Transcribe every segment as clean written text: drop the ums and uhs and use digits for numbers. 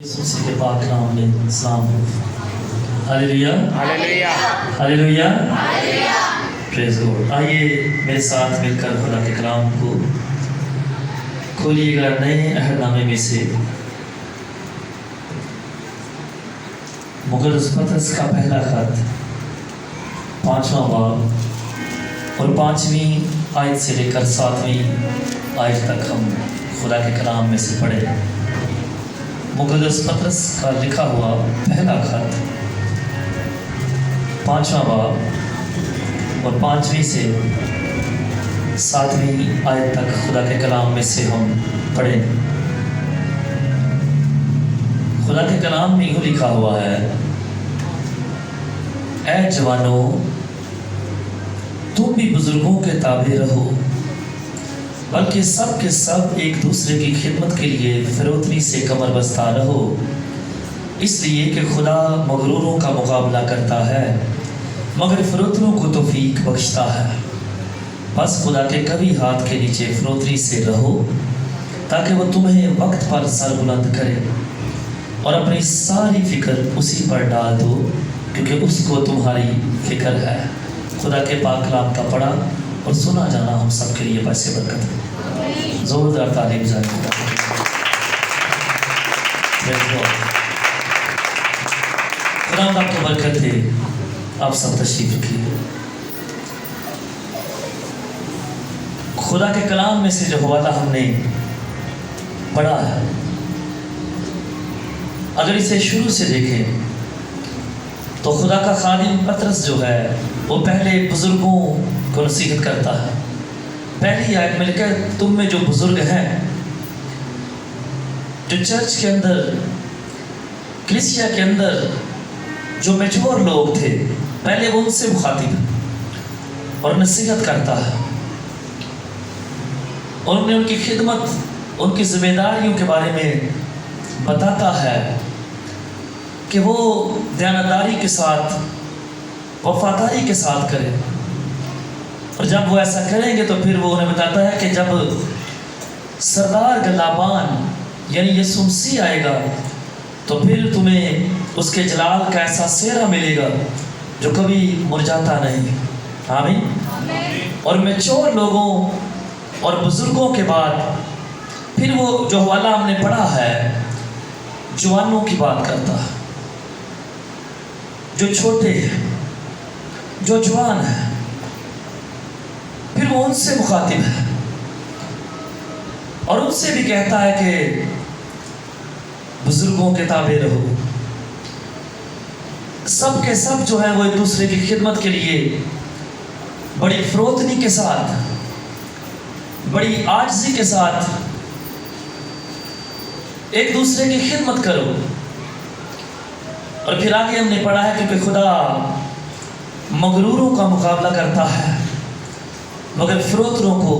यीशु के पाक नाम में सलाम हो। Hallelujah hallelujah hallelujah praise God. आइए मेरे साथ मिलकर खुदा के कलाम को खोलिएगा नए अहदनामे में से मुक़द्दस पतरस का पहला खत 5वां बाब और 5वीं आयत से लेकर 7वीं आयत तक हम खुदा के कलाम में से पढ़े। मुक़द्दस पतरस का लिखा हुआ पहला खत 5वां बाब और 5वीं से 7वीं आयत तक खुदा के कलाम में से हम पढ़ें। खुदा के कलाम में यूँ लिखा हुआ है, ऐ जवानों तुम भी बुजुर्गों के ताबे रहो, बल्कि सब के सब एक दूसरे की खिदमत के लिए फिरौतनी से कमर बस्ता रहो, इसलिए कि खुदा मगरूरों का मुकाबला करता है मगर फिरौतनों को तौफीक बख्शता है। बस खुदा के कभी हाथ के नीचे फिरौतनी से रहो ताकि वो तुम्हें वक्त पर सर बुलंद करे और अपनी सारी फिक्र उसी पर डाल दो क्योंकि उसको तुम्हारी फिक्र है। खुदा के पाक कलाम का पढ़ा और सुना जाना हम सब के लिए पैसे बरकत है। जोरदार तालीम जारी। खुदा आपको बरकत दे। आप सब तशरीफ रखिए। खुदा के कलाम में से जो हवाला हमने पढ़ा है, अगर इसे शुरू से देखें तो खुदा का खादिम पतरस जो है वो पहले बुजुर्गों को नसीहत करता है। पहली आयत में लिखा है, तुम में जो बुजुर्ग हैं, जो चर्च के अंदर कलीसिया के अंदर जो मैच्योर लोग थे, पहले वो उनसे मुखातिब और नसीहत करता है और उन्हें उनकी खिदमत, उनकी जिम्मेदारियों के बारे में बताता है कि वो दयानतदारी के साथ, वफादारी के साथ करें। और जब वो ऐसा करेंगे तो फिर वो उन्हें बताता है कि जब सरदार गलाबान यानी यीशु मसीह आएगा तो फिर तुम्हें उसके जलाल का ऐसा सेहरा मिलेगा जो कभी मुरझाता नहीं। आमीन। और मैच्योर लोगों और बुजुर्गों के बाद फिर वो जो हवाला हमने पढ़ा है, जवानों की बात करता है, जो छोटे हैं, जो जवान है, फिर वो उनसे मुखातिब है और उनसे भी कहता है कि बुजुर्गों के ताबे रहो। सब के सब जो है वो एक दूसरे की खिदमत के लिए बड़ी फरोतनी के साथ, बड़ी आजिज़ी के साथ एक दूसरे की खिदमत करो। और फिर आगे हमने पढ़ा है क्योंकि खुदा मगरूरों का मुकाबला करता है मगर फिरौतनों को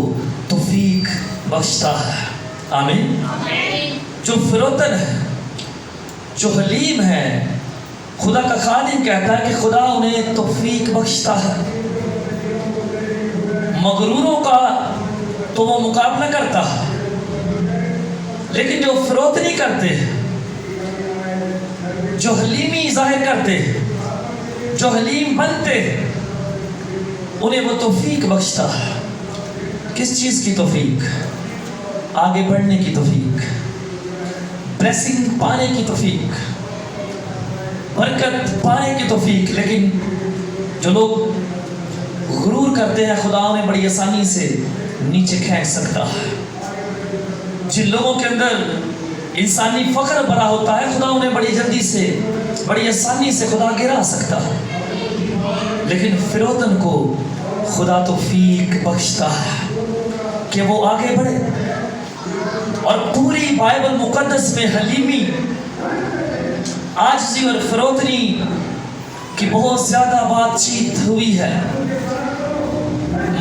तौफीक बख्शता है। आमीन। जो फिरौतन है, जो हलीम है, खुदा का खादिम कहता है कि खुदा उन्हें तौफीक बख्शता है। मगरूरों का तो वो मुकाबला करता है, लेकिन जो फिरौतनी करते हैं, जो हलीमी जाहिर करते हैं, जो हलीम बनते हैं, उन्हें वो तौफीक बख्शता है। किस चीज़ की तौफीक? आगे बढ़ने की तौफीक, ब्लेसिंग पाने की तौफीक, बरकत पाने की तौफीक। लेकिन जो लोग गुरूर करते हैं, खुदा उन्हें बड़ी आसानी से नीचे खींच सकता है। जिन लोगों के अंदर इंसानी फख्र भरा होता है, खुदा उन्हें बड़ी जल्दी से, बड़ी आसानी से खुदा गिरा सकता है। लेकिन फिरौतन को खुदा तौफीक बख्शता है कि वो आगे बढ़े। और पूरी बाइबल मुकद्दस में हलीमी, आजिज़ी और फिरौतनी की बहुत ज़्यादा बातचीत हुई है।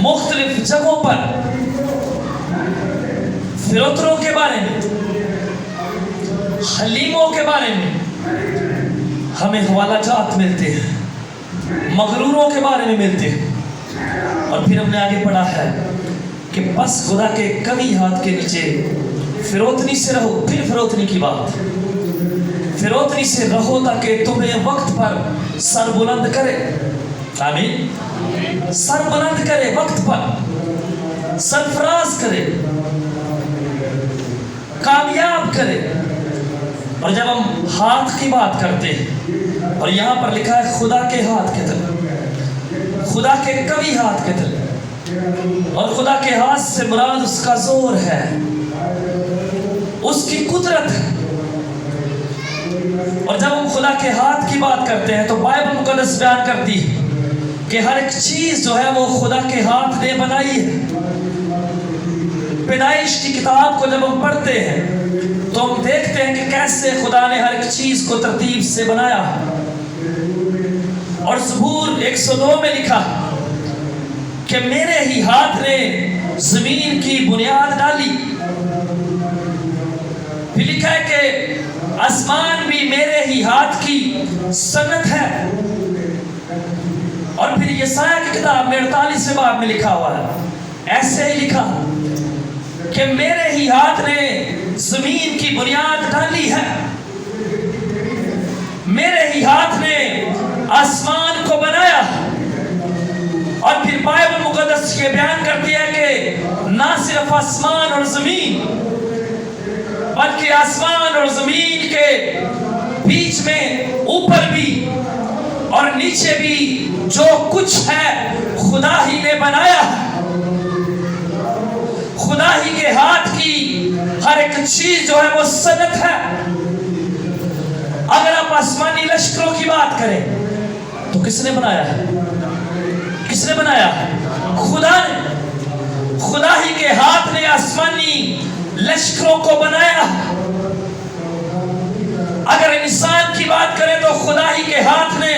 मुख्तलिफ जगहों पर फिरौतनों के बारे में, हलीमों के बारे में हमें हवालाजात मिलते हैं, मगरूरों के बारे में मिलते हैं। और फिर हमने आगे पढ़ा है कि बस खुदा के कभी हाथ के नीचे फिरौतनी से रहो। फिर फिरौतनी की बात फिरौतनी से रहो ताकि तुम्हें वक्त पर सर बुलंद करे। आमीन। सर बुलंद करे, वक्त पर सरफराज करे, कामयाब करे। और जब हम हाथ की बात करते हैं, और यहाँ पर लिखा है खुदा के हाथ के तले, खुदा के कवि हाथ के तले, और खुदा के हाथ से मुराद उसका जोर है, उसकी कुदरत है। और जब हम खुदा के हाथ की बात करते हैं तो बाइबल मुकद्दस बयान करती है कि हर एक चीज जो है वो खुदा के हाथ ने बनाई है। पैदाइश की किताब को जब हम पढ़ते हैं तो हम देखते हैं कि कैसे खुदा ने हर एक चीज को तरतीब से बनाया। और ज़बूर 102 में लिखा कि मेरे ही हाथ ने जमीन की बुनियाद डाली। फिर लिखा है कि आसमान भी मेरे ही हाथ की सनत है। और फिर यशायाह की किताब में 48वें बाब में लिखा हुआ है, ऐसे ही लिखा कि मेरे ही हाथ ने जमीन की बुनियाद डाली है, मेरे ही हाथ ने आसमान को बनाया। और फिर बाइबल मुकद्दस ये बयान करती है कि ना सिर्फ आसमान और जमीन बल्कि आसमान और जमीन के बीच में ऊपर भी और नीचे भी जो कुछ है खुदा ही ने बनाया। खुदा ही के हाथ की हर एक चीज जो है वो सनत है। अगर आप आसमानी लश्करों की बात करें तो किसने बनाया है? किसने बनाया? खुदा ने। खुदा ही के हाथ ने आसमानी लश्करों को बनाया। अगर इंसान की बात करें तो खुदा ही के हाथ ने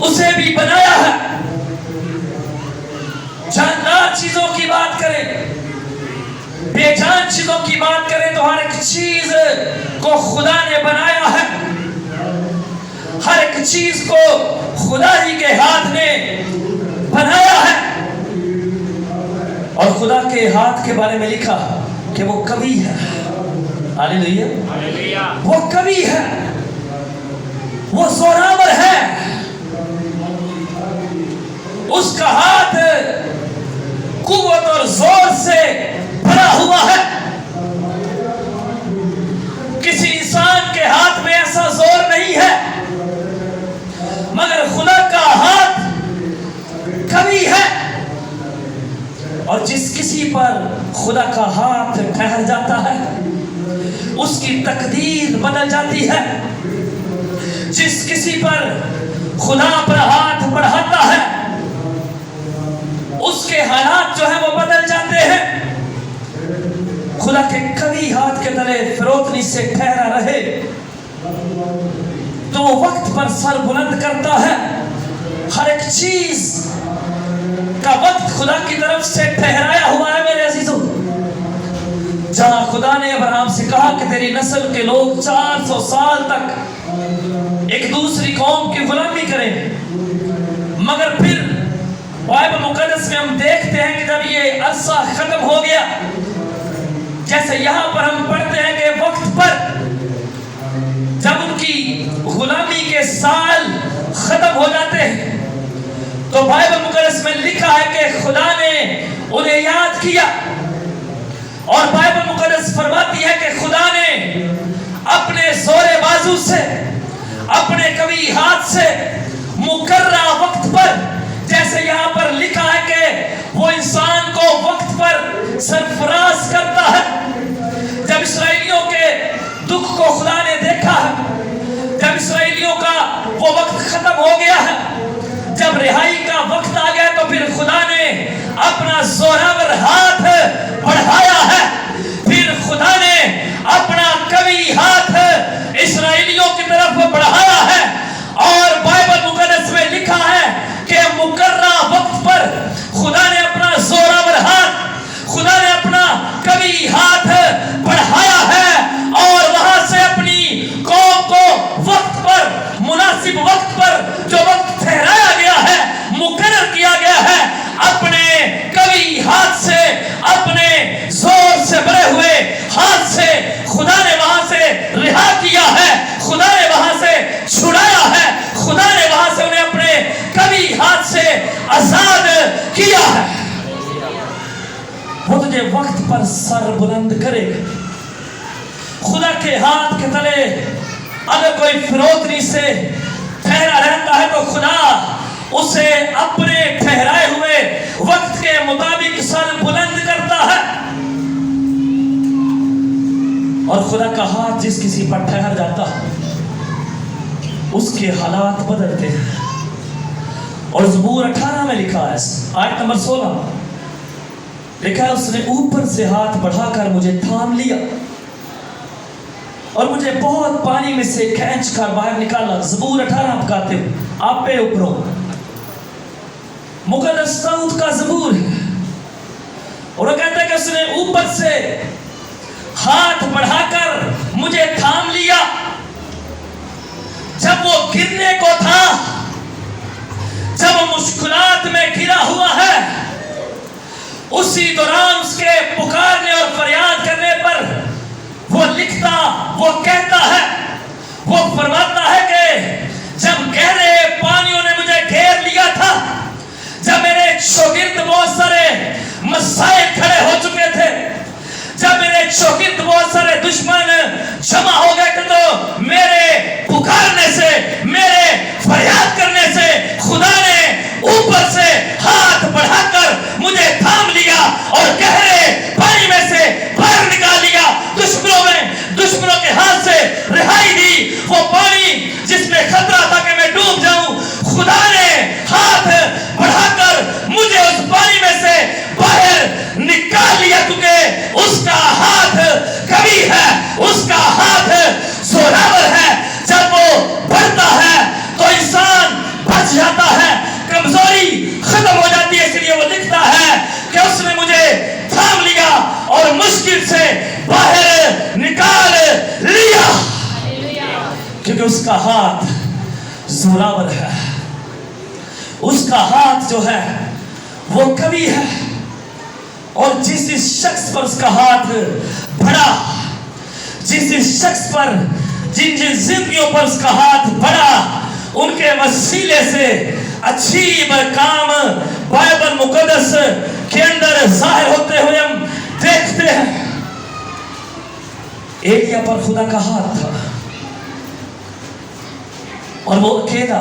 उसे भी बनाया है। जानदार चीजों की बात करें, बेजान चीजों की बात करें तो हर एक चीज को खुदा ने बनाया है। हर एक चीज को खुदा ही के हाथ ने बनाया है। और खुदा के हाथ के बारे में लिखा कि वो कवि है। हालेलुया। वो कवि है, वो जोरावर है। उसका हाथ कुव्वत और जोर से भरा हुआ है। किसी इंसान के हाथ में ऐसा जोर नहीं है, मगर खुदा का हाथ कवि है। और जिस किसी पर खुदा का हाथ ठहर जाता है उसकी तकदीर बदल जाती है। जिस किसी पर खुदा पर हाथ बढ़ाता है उसके हालात जो है वो बदल जाते हैं। खुदा के कवि हाथ के तले फिरौतनी से ठहरा रहे तो वो वक्त पर सर बुलंद करता है। हर एक चीज का वक्त खुदा की तरफ से ठहराया हुआ है मेरे अजीजों। जहां खुदा ने अब्राहम से कहा कि तेरी नस्ल के लोग 400 साल तक एक दूसरी कौम की गुलामी करें, मगर फिर बाइबल मुकद्दस में हम देखते हैं कि जब ये अरसा खत्म हो गया, जैसे यहाँ पर हम पढ़ते हैं कि वक्त पर जब उनकी गुलामी के साल खत्म हो जाते हैं तो बाइबल मुकद्दस में लिखा है कि खुदा ने उन्हें याद किया। और बाइबल मुकद्दस फरमाती है कि खुदा ने अपने जोरे बाजू से, अपने कवि हाथ से मुकर्रा वक्त पर, जैसे यहाँ पर लिखा है कि वो इंसान को वक्त पर सरफराज करता है। जब इसराइलियों के दुख को खुदा ने देखा है, जब इसराइलियों का वो वक्त खत्म हो गया है, जब रिहाई का वक्त आ गया, तो फिर खुदा ने अपना जोरावर हाथ बढ़ाया है। फिर खुदा ने अपना कवि हाथ इसराइलियों की तरफ बढ़ाया है। और बाइबल मुकद्दस में लिखा है कि मुकर्रा वक्त पर खुदा ने अपना जोरावर हाथ, खुदा ने अपना कवि हाथ बढ़ाया है और वहां से अपनी कौम को वक्त पर, मुनासिब वक्त पर जो वक्त ठहराया गया है, मुकर्रर किया गया है, अपने कवि हाथ से, अपने जोर से भरे हुए हाथ से खुदा ने वहां से वक्त पर सर बुलंद करेगा। खुदा के हाथ के तले अगर कोई फिरौतनी से ठहरा रहता है तो खुदा उसे अपने ठहराए हुए वक्त के मुताबिक सर बुलंद करता है। और खुदा का हाथ जिस किसी पर ठहर जाता है उसके हालात बदलते हैं। और ज़बूर 18 में लिखा है, आयत नंबर 16 लिखा है, उसने ऊपर से हाथ बढ़ाकर मुझे थाम लिया और मुझे बहुत पानी में से खींच कर बाहर निकाला। ज़बूर 18 आप गाते हो, आप पे ऊपरों मुक़द्दस दाऊद का ज़बूर है। और वो कहता है कि उसने ऊपर से हाथ बढ़ाकर मुझे थाम लिया। जब वो गिरने को था, जब वो मुश्किलात में घिरा हुआ है, उसी दौरान उसके पुकारने और फरियाद करने पर वो लिखता, वो कहता है, वो फरमाता है कि जब गहरे पानियों ने मुझे घेर लिया था, जब मेरे चौगिर्द बहुत सारे मसाइल खड़े हो चुके थे, जब मेरे चौगिर्द बहुत सारे दुश्मन जमा हो गए थे, तो मेरे पुकारने से, मेरे फरियाद करने से खुदा ने ऊपर से हाथ बढ़ाकर मुझे थाम लिया और गहरे पानी में से बाहर निकाल लिया। दुश्मनों के हाथ से रिहाई दी। वो पानी जिसमें खतरा था कि मैं डूब जाऊं, खुदा ने हाथ बढ़ाकर मुझे उस पानी में से बाहर निकाल लिया, क्योंकि उसका हाथ कभी है, उसका हाथ जोरावर है। जब वो बढ़ता है तो इंसान बच जाता है, कमजोरी खत्म हो जाती है। इसलिए वो लिखता है कि उसने मुझे थाम लिया और मुश्किल से बाहर निकाल लिया, क्योंकि उसका हाथ जोरावर है। उसका हाथ जो है वो कवि है। और जिस शख्स पर उसका हाथ बढ़ा, जिस शख्स पर, जिन जिंदगियों पर उसका हाथ बढ़ा, उनके वसीले से अजीब काम बाइबल मुकद्दस के अंदर जाहिर होते हुए हम देखते हैं। एलिया पर खुदा का हाथ था और वो अकेला,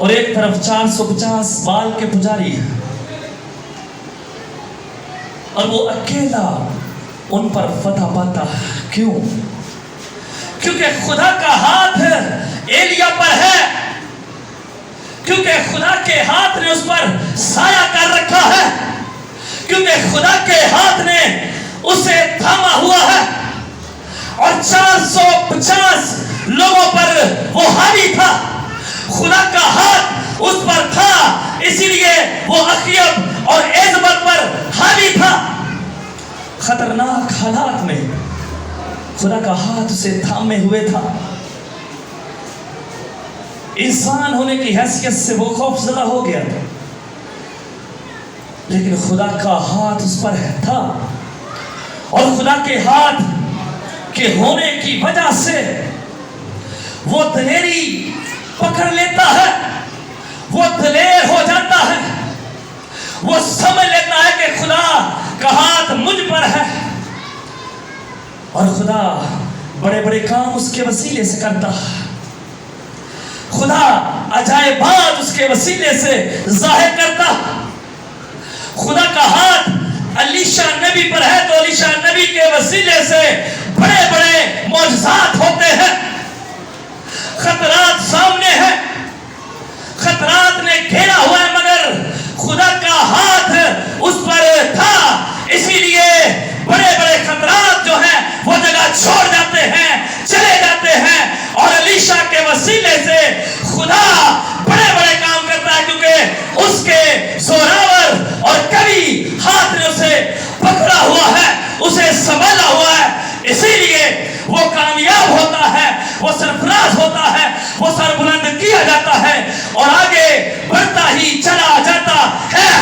और एक तरफ 450 बाल के पुजारी, और वो अकेला उन पर फतह पाता। क्यों? क्योंकि खुदा का हाथ एलिया पर है, क्योंकि खुदा के हाथ ने उस पर साया कर रखा है, क्योंकि खुदा के हाथ ने उसे थामा हुआ है। और 450 लोगों पर वो हावी था, खुदा का हाथ उस पर था, इसीलिए वो अखीब और एजबल पर हावी था। खतरनाक हालात में खुदा का हाथ उसे थामे हुए था। इंसान होने की हैसियत से वो खौफजदा हो गया था, लेकिन खुदा का हाथ उस पर था। और खुदा के हाथ के होने की वजह से वो दिलेरी पकड़ लेता है, वो दिलेर हो जाता है, वो समझ लेता है कि खुदा का हाथ मुझ पर है। और खुदा बड़े बड़े काम उसके वसीले से करता है। खुदा अजायबात उसके वसीले से जाहिर करता। खुदा का हाथ अलीशा नबी पर है तो अलीशा नबी के वसीले से बड़े बड़े मौजज़ात होते हैं। खतरात सामने हैं, खतरात ने घेरा हुआ है, मगर खुदा का हाथ उस पर था, इसीलिए बड़े बड़े खतरात जो हैं वो जगह छोड़ जाते हैं, चले जाते हैं। और अलीशा के वसीले से खुदा बड़े बड़े काम करता है, क्योंकि उसके जोरावर और कवि हाथ ने उसे पकड़ा हुआ है, उसे संभाला हुआ है, इसीलिए वो कामयाब होता है, वो सरफराज होता है, वो सर बुलंद किया जाता है और आगे बढ़ता ही चला जाता है।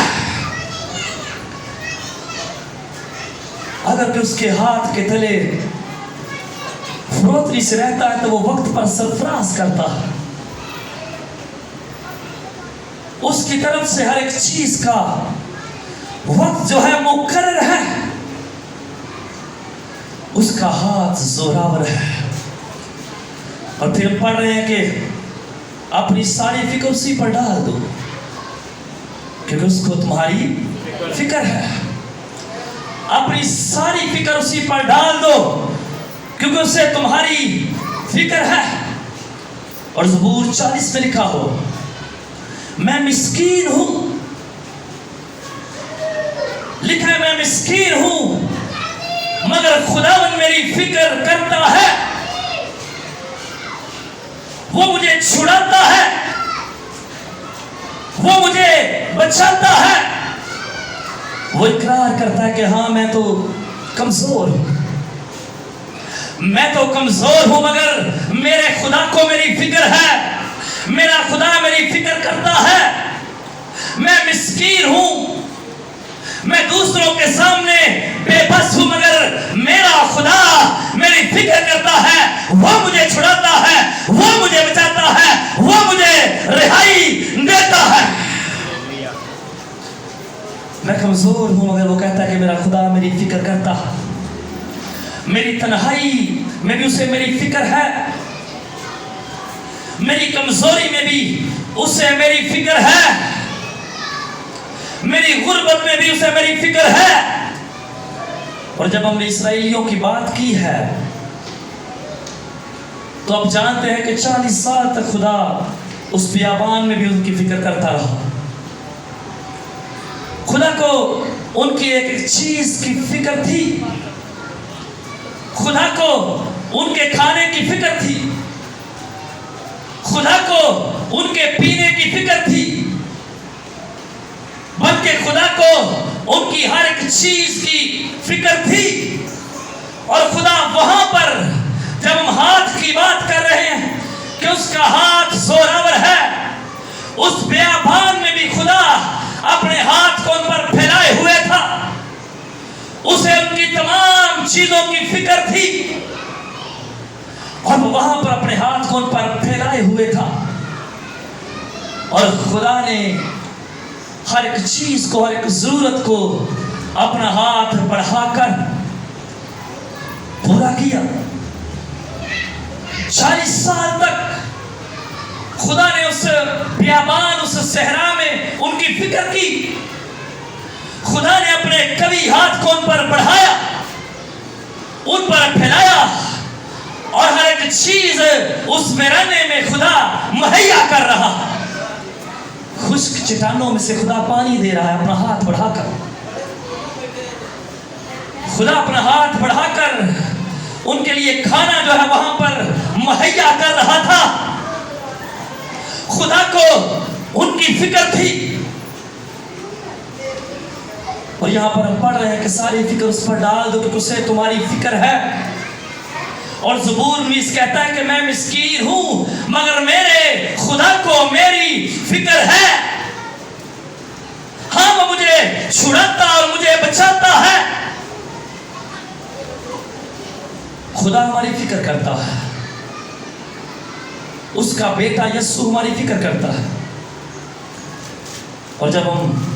अगर कि उसके हाथ के तले फरोतरी से रहता है तो वो वक्त पर सरफराज करता है। उसकी तरफ से हर एक चीज का वक्त जो है मुकर्रर है, उसका हाथ जोरावर है। और फिर पढ़ रहे हैं कि अपनी सारी फिक्र उसी पर डाल दो, क्योंकि उसको तुम्हारी फिक्र है। अपनी सारी फिक्र उसी पर डाल दो, क्योंकि उसे तुम्हारी फिक्र है। और ज़बूर 40 में लिखा हो, मैं मिस्कीन हूं, लिखा है मैं मिस्कीन हूं, मगर खुदावन मेरी फिक्र करता है, वो मुझे छुड़ाता है, वो मुझे बचाता है। वो इकरार करता है कि हाँ मैं तो कमजोर हूं, मैं तो कमजोर हूं, मगर मेरे खुदा को मेरी फिक्र है, मेरा खुदा मेरी फिक्र करता है। मैं मिस्कीन हूं, मैं दूसरों के सामने बेबस हूं, मगर मेरा खुदा मेरी फिक्र करता है, वो मुझे छुड़ाता है, वो मुझे बचाता है, वो मुझे रिहाई देता है। मैं कमजोर हूं, मगर वो कहता है कि मेरा खुदा मेरी फिक्र करता है। मेरी तन्हाई में भी उसे मेरी फिक्र है, मेरी कमजोरी में भी उसे मेरी फिक्र है, मेरी गुर्बत में भी उसे मेरी फिक्र है। और जब हमने इस्राएलियों की बात की है, तो आप जानते हैं कि 40 साल तक खुदा उस बियाबान में भी उनकी फिक्र करता रहा। खुदा को उनकी एक एक चीज की फिक्र थी, खुदा को उनके खाने की फिक्र थी, खुदा को उनके पीने की फिक्र थी, बल्कि खुदा को उनकी हर एक चीज की फिक्र थी। और खुदा वहां पर जब हम हाथ की बात कर रहे हैं कि उसका हाथ जोरावर है, उस बियाबान में भी खुदा अपने हाथ को उन पर फैलाए हुए था, उसे उनकी तमाम चीजों की फिक्र थी, और वहां पर अपने हाथ को उन पर फैलाए हुए था। और खुदा ने हर एक चीज को, हर एक जरूरत को अपना हाथ बढ़ाकर पूरा किया। 40 साल तक खुदा ने उस बियाबान, उस सहरा में उनकी फिक्र की। खुदा ने अपने कभी हाथ को उन पर बढ़ाया, उन पर फैलाया, और हर एक चीज उस वीराने में खुदा मुहैया कर रहा। खुश्क चट्टानों में से खुदा पानी दे रहा है अपना हाथ बढ़ाकर। खुदा अपना हाथ बढ़ाकर उनके लिए खाना जो है वहां पर मुहैया कर रहा था। खुदा को उनकी फिक्र थी। और यहां पर हम पढ़ रहे हैं कि सारी फिक्र उस पर डाल दो, क्योंकि उसे तुम्हारी फिक्र है। और ज़बूर 20 कहता है कि मैं मिस्कीन हूं, मगर मेरे खुदा को मेरी फिक्र है। हाँ, वो मुझे छुड़ाता और मुझे बचाता है। खुदा हमारी फिक्र करता है, उसका बेटा यीशु हमारी फिक्र करता है। और जब हम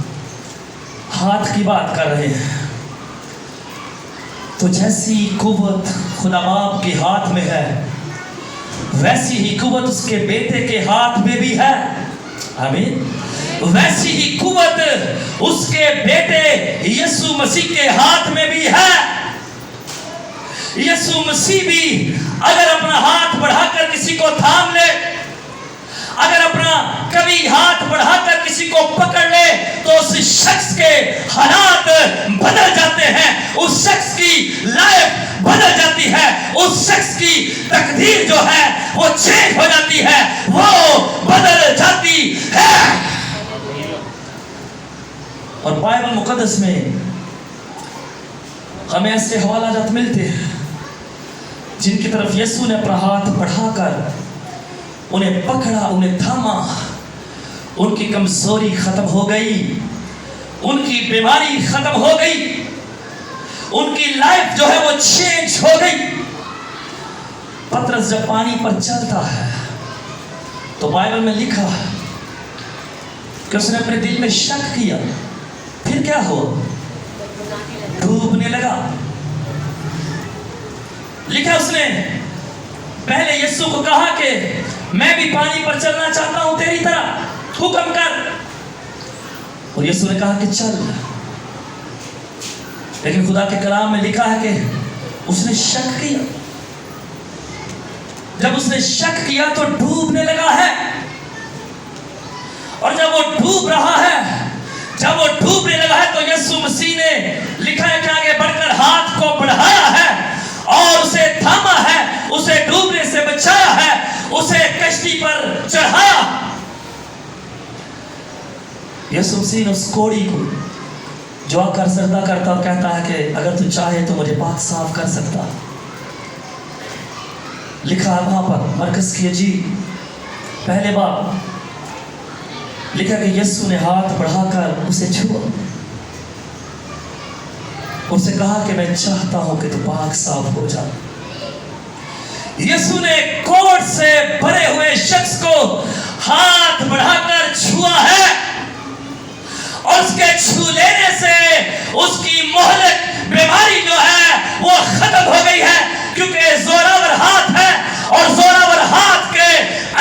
हाथ की बात कर रहे हैं, तो जैसी कुव्वत खुदा बाप के हाथ में है, वैसी ही कुव्वत उसके बेटे के हाथ में भी है। आमीन। वैसी ही कुव्वत उसके बेटे यीशु मसीह के हाथ में भी है। यीशु मसीह भी अगर अपना हाथ बढ़ाकर किसी को थाम ले, अगर अपना कभी हाथ बढ़ाकर किसी को पकड़ ले, तो उस शख्स के हालात बदल जाते हैं, उस शख्स की लाइफ बदल जाती है, उस शख्स की तकदीर जो है वो चेंज हो जाती है, वो बदल जाती है। और बाइबल मुकद्दस में हमें ऐसे हवाला जात मिलते हैं जिनकी तरफ यीशु ने अपना हाथ बढ़ाकर उन्हें पकड़ा, उन्हें थामा, उनकी कमजोरी खत्म हो गई, उनकी बीमारी खत्म हो गई, उनकी लाइफ जो है वो चेंज हो गई। पतरस जब पानी पर चलता है तो बाइबल में लिखा कि उसने अपने दिल में शक किया। फिर क्या हुआ? डूबने लगा। लिखा उसने पहले यीशु को कहा कि मैं भी पानी पर चलना चाहता हूं तेरी तरह, हुक्म कर। और यीशु ने कहा कि चल। लेकिन खुदा के कलाम में लिखा है कि उसने शक किया। जब उसने शक किया तो डूबने लगा है। और जब वो डूब रहा है, जब वो डूबने लगा है, तो यीशु मसीह ने लिखा है कि आगे बढ़कर हाथ को बढ़ाया है और उसे थामा है, उसे डूबने से बचाया है, उसे कश्ती पर चढ़ाया। यीशु मसीह ने उस कोड़ी को जो आकर सरदा करता और कहता है कि अगर तू चाहे तो मुझे पाक साफ कर सकता। लिखा है वहां पर मरकज की जी पहले बार लिखा कि यीशु ने हाथ बढ़ाकर उसे छुआ, उससे कहा कि मैं चाहता हूं कि तू पाक साफ हो जा। यीशु ने कोढ़ से भरे हुए शख्स को हाथ बढ़ाकर छुआ है और उसके छू लेने से उसकी मोहलक बीमारी जो है वो खत्म हो गई है, क्योंकि जोरावर हाथ है और जोरावर हाथ के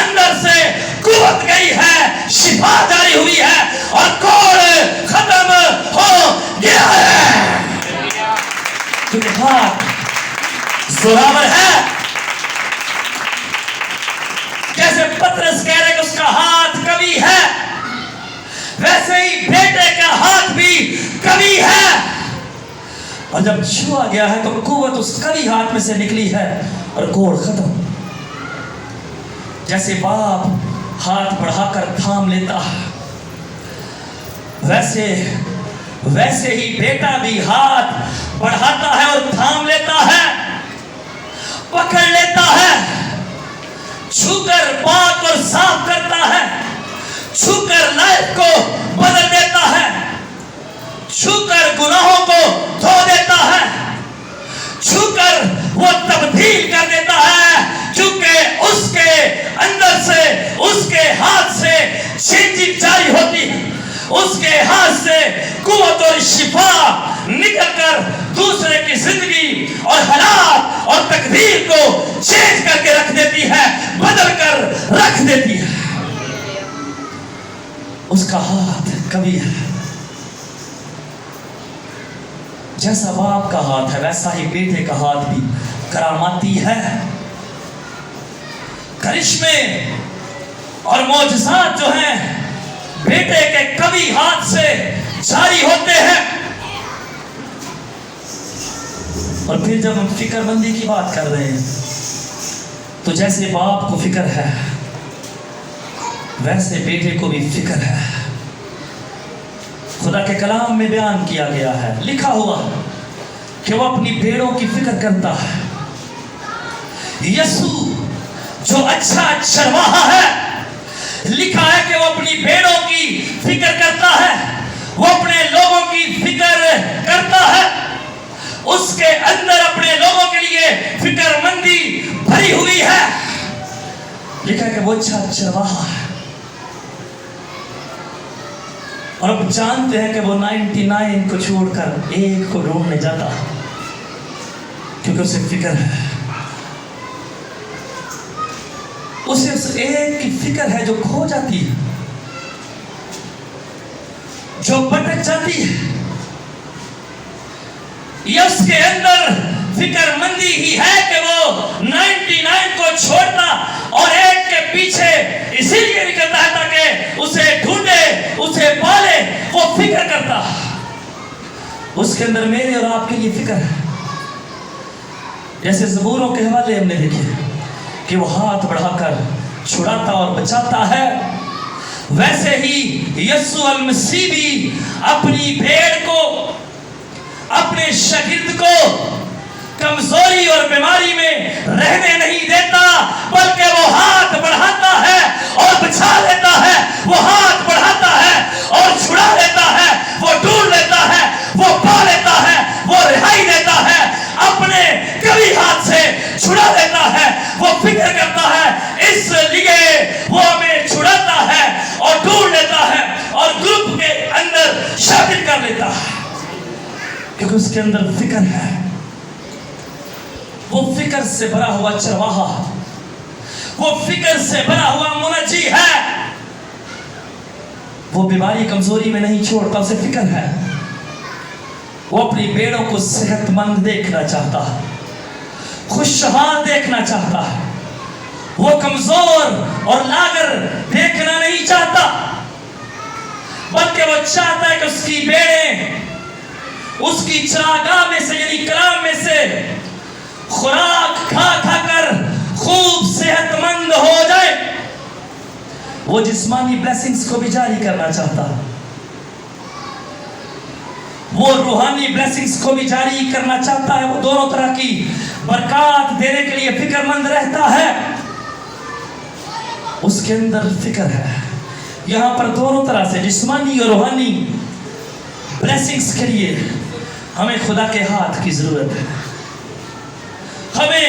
अंदर से कुव्वत गई है, शिफा जारी हुई है और कोढ़ खत्म हो गया है, क्योंकि हाथ जोरावर है। जैसे पतरस कह रहे कि उसका हाथ कवि है, वैसे ही बेटे का हाथ भी कवि है। और जब छुआ गया है तो कुव्वत उस कवि हाथ में से निकली है और कोढ़ खत्म। जैसे बाप हाथ बढ़ाकर थाम लेता है, वैसे ही बेटा भी हाथ बढ़ाता है और थाम लेता है, पकड़ लेता है, छूकर पाक और साफ करता है, छूकर लाइफ को बदल देता है, छूकर गुनाहों को धो देता है, छूकर वो तब्दील कर देता है, क्योंकि उसके अंदर से, उसके हाथ से चेंजिंग जारी होती है, उसके हाथ से कुव्वत और शिफा निकलकर दूसरे की जिंदगी और हालात और तकदीर को चेंज करके रख देती है, बदल कर रख देती है। उसका हाथ कवि है। जैसा बाप का हाथ है वैसा ही बेटे का हाथ भी करामाती है। करिश्मे और मौजज़ात जो हैं बेटे के कवि हाथ से जारी होते हैं। और फिर जब हम फिक्रमंदी की बात कर रहे हैं तो जैसे बाप को फिक्र है वैसे बेटे को भी फिक्र है। खुदा के कलाम में बयान किया गया है, लिखा हुआ कि वो अपनी भेड़ों की फिक्र करता है। यीशु जो अच्छा चरवाहा है, लिखा है कि वो अपनी भेड़ों की फिक्र करता है, वो अपने लोगों की फिक्र करता है, उसके अंदर अपने लोगों के लिए फिक्रमंदी भरी हुई है। लिखा है कि वो अच्छा चरवाहा है। और अब जानते हैं कि वो 99 को छोड़कर एक को ढूंढने जाता, क्योंकि उसे फिक्र है, उसे उस एक की फिक्र है जो खो जाती है, जो भटक जाती है। ये उसके अंदर फिक्रमंदी ही है कि वो 99 को छोड़ता और एक के पीछे इसीलिए निकलता है ताकि उसे ढूंढे, उसे पाले। वो फिक्र करता, उसके अंदर मेरे और आपके लिए फिक्र है। जैसे ज़बूरों के हवाले हमने देखे कि वो हाथ बढ़ाकर छुड़ाता और बचाता है, वैसे ही यीशु अल मसीह भी अपनी भेड़ को, अपने शागिर्द को कमजोरी और बीमारी में रहने नहीं देता, बल्कि वो हाथ बढ़ाता है और बचा लेता है, वो हाथ बढ़ाता है और छुड़ा लेता है, वो ढूंढ लेता है, वो पा लेता है, वो रिहाई देता है, अपने कभी हाथ से छुड़ा लेता है। वो फिक्र करता है, इसलिए वो हमें छुड़ाता है और ढूंढ लेता है और ग्रुप के अंदर शामिल कर लेता है। क्योंकि उसके अंदर फिक्र है। वो फिक्र से भरा हुआ चरवाहा, वो फिक्र से भरा हुआ मुनज्जी है। वो बीमारी कमजोरी में नहीं छोड़ता, उसे फिक्र है। वो अपनी भेड़ों को सेहतमंद देखना चाहता है, खुशहाल देखना चाहता है। वो कमजोर और लागर देखना नहीं चाहता, बल्कि वो चाहता है कि उसकी भेड़ें उसकी चरागाह में से यानी कलाम में से खुराक खा खा कर खूब सेहतमंद हो जाए। वो जिस्मानी ब्लेसिंग्स को भी जारी करना चाहता है, वो रूहानी ब्लेसिंग्स को भी जारी करना चाहता है। वो दोनों तरह की बरकत देने के लिए फिक्रमंद रहता है। उसके अंदर फिक्र है। यहां पर दोनों तरह से जिस्मानी और रूहानी ब्लेसिंग्स के लिए हमें खुदा के हाथ की जरूरत है। हमें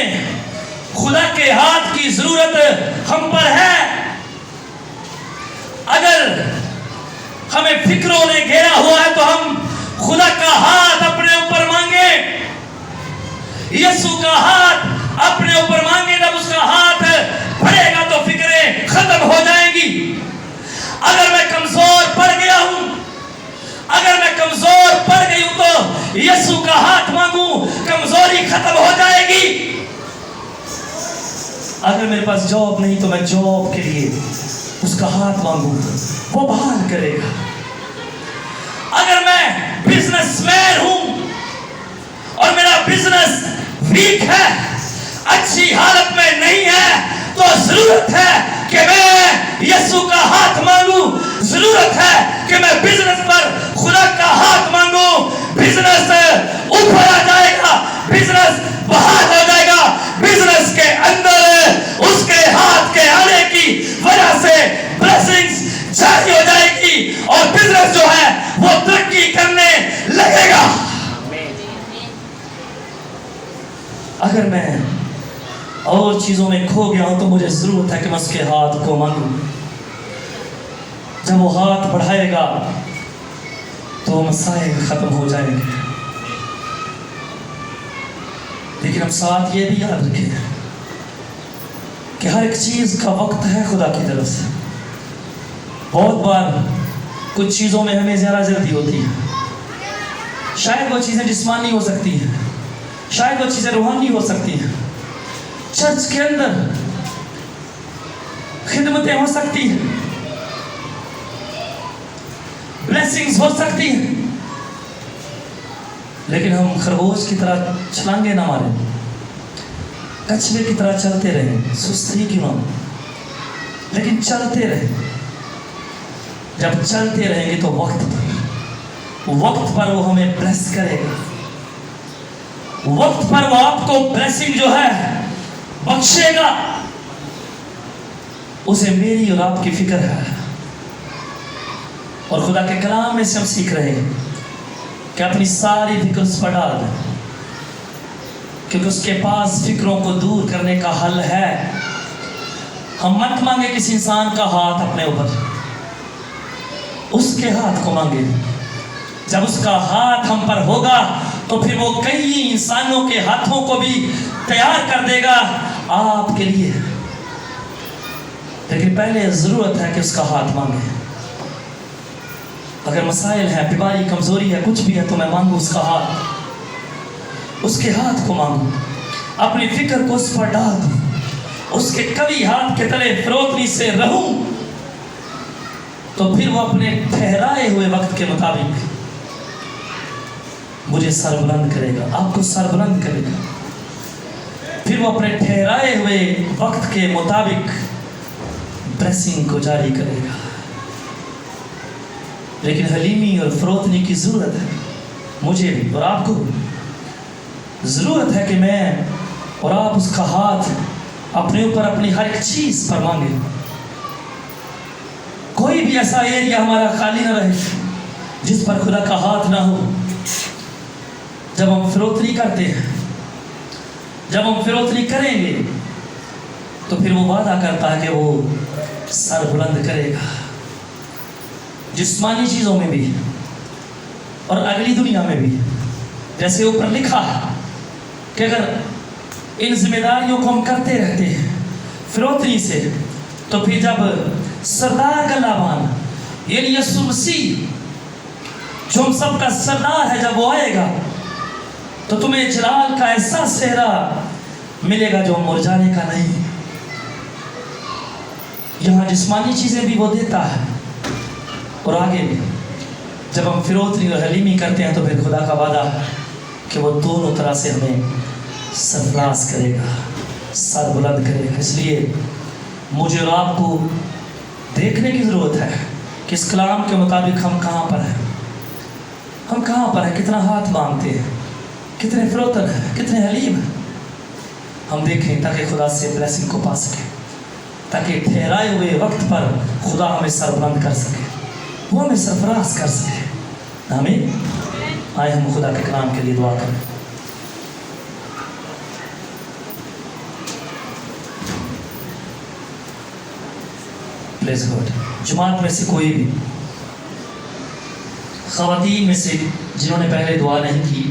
खुदा के हाथ की जरूरत हम पर है। अगर हमें फिक्रों ने घेरा हुआ है तो हम खुदा का हाथ अपने ऊपर मांगे, यीशु का हाथ अपने ऊपर मांगे। जब उसका हाथ बढ़ेगा तो फिक्रें खत्म हो जाएंगी। अगर मैं कमजोर पड़ गया हूं, अगर मैं कमजोर पड़ गई हूं तो यीशु का हाथ मांगू, कमजोरी खत्म हो जाएगी। अगर मेरे पास जॉब नहीं तो मैं जॉब के लिए उसका हाथ मांगू, वो बहाल करेगा। अगर मैं बिजनेसमैन हूं और मेरा बिजनेस वीक है, अच्छी हालत में नहीं है, तो जरूरत है कि मैं यीशु का हाथ मांगू। जरूरत है कि मैं बिजनेस पर खुदा का हाथ मांगू। बिजनेस ऊपर आ जाएगा, बिजनेस बहाल हो जाएगा। बिजनेस के अंदर उसके हाथ के आने की वजह से ब्लेसिंग्स जारी हो जाएगी और बिजनेस जो है वो तरक्की करने लगेगा। अगर मैं और चीजों में खो गया हूं तो मुझे जरूरत है कि मैं उसके हाथ को मांगू। जब वो हाथ बढ़ाएगा तो मसाइल खत्म हो जाएंगे। लेकिन हम साथ ये भी याद रखें कि हर एक चीज का वक्त है खुदा की तरफ से। बहुत बार कुछ चीजों में हमें ज्यादा जल्दी होती है। शायद वो चीजें जिस्मानी हो सकती हैं, शायद वो चीजें रूहानी हो सकती हैं, चर्च के अंदर खिदमतें हो सकती हैं, ब्लेसिंग्स हो सकती हैं। लेकिन हम खरगोश की तरह छलांगे ना मारे, कछुए की तरह चलते रहे, सुस्त ही क्यों ना, लेकिन चलते रहे। जब चलते रहेंगे तो वक्त पर वो हमें ब्लेस करेगा। वक्त पर वो आपको ब्लेसिंग जो है बख्शेगा। उसे मेरी और आपकी फिक्र है। और खुदा के कलाम में से हम सीख रहे हैं कि अपनी सारी फिक्र उस पर डाल दें, क्योंकि उसके पास फिक्रों को दूर करने का हल है। हम मत मांगे किसी इंसान का हाथ अपने ऊपर, उसके हाथ को मांगे। जब उसका हाथ हम पर होगा तो फिर वो कई इंसानों के हाथों को भी तैयार कर देगा आपके लिए। लेकिन पहले जरूरत है कि उसका हाथ मांगे। अगर मसाइल है, बीमारी, कमजोरी है, कुछ भी है, तो मैं मांगू उसका हाथ, उसके हाथ को मांगू, अपनी फिक्र को उस पर डाल दूं, उसके कभी हाथ के तले फिरौतनी से रहूं, तो फिर वो अपने ठहराए हुए वक्त के मुताबिक मुझे सरबुलंद करेगा, आपको सरबुलंद करेगा। फिर वो अपने ठहराए हुए वक्त के मुताबिक ब्लेसिंग को जारी करेगा। लेकिन हलीमी और फरोतनी की जरूरत है, मुझे भी और आपको जरूरत है कि मैं और आप उसका हाथ अपने ऊपर अपनी हर एक चीज पर मांगे। कोई भी ऐसा एरिया हमारा खाली ना रहे जिस पर खुदा का हाथ ना हो। जब हम फिरौतनी करते हैं, जब हम फिरौतनी करेंगे तो फिर वो वादा करता है कि वो सर बुलंद करेगा, जिस्मानी चीज़ों में भी और अगली दुनिया में भी। जैसे ऊपर लिखा है कि अगर इन जिम्मेदारियों को हम करते रहते हैं फिरौती से, तो फिर जब सरदार का लाभान यानी यीशु मसीह जो हम सबका सरदार है, जब वो आएगा तो तुम्हें जलाल का ऐसा सेहरा मिलेगा जो मुरझाने का नहीं। यहाँ जिस्मानी चीज़ें भी वो देता है, और आगे भी जब हम फिरौती और हलीमी करते हैं तो फिर खुदा का वादा है कि वो दोनों तरह से हमें सरफराज करेगा, सर बुलंद करेगा। इसलिए मुझे और आपको देखने की ज़रूरत है कि इस कलाम के मुताबिक हम कहाँ पर हैं, हम कहाँ पर हैं, कितना हाथ मांगते हैं, कितने फिरौतन हैं, कितने हलीम हैं। हम देखें ताकि खुदा से ब्लेसिंग को पा सकें, ताकि ठहराए हुए वक्त पर खुदा हमें सरबुलंद कर सके, वो हमें सरफराज कर सके। आमीन। आए हम खुदा के कलाम के लिए दुआ करें। Praise God. जमात में से कोई भी ख़वातीन में से जिन्होंने पहले दुआ नहीं की,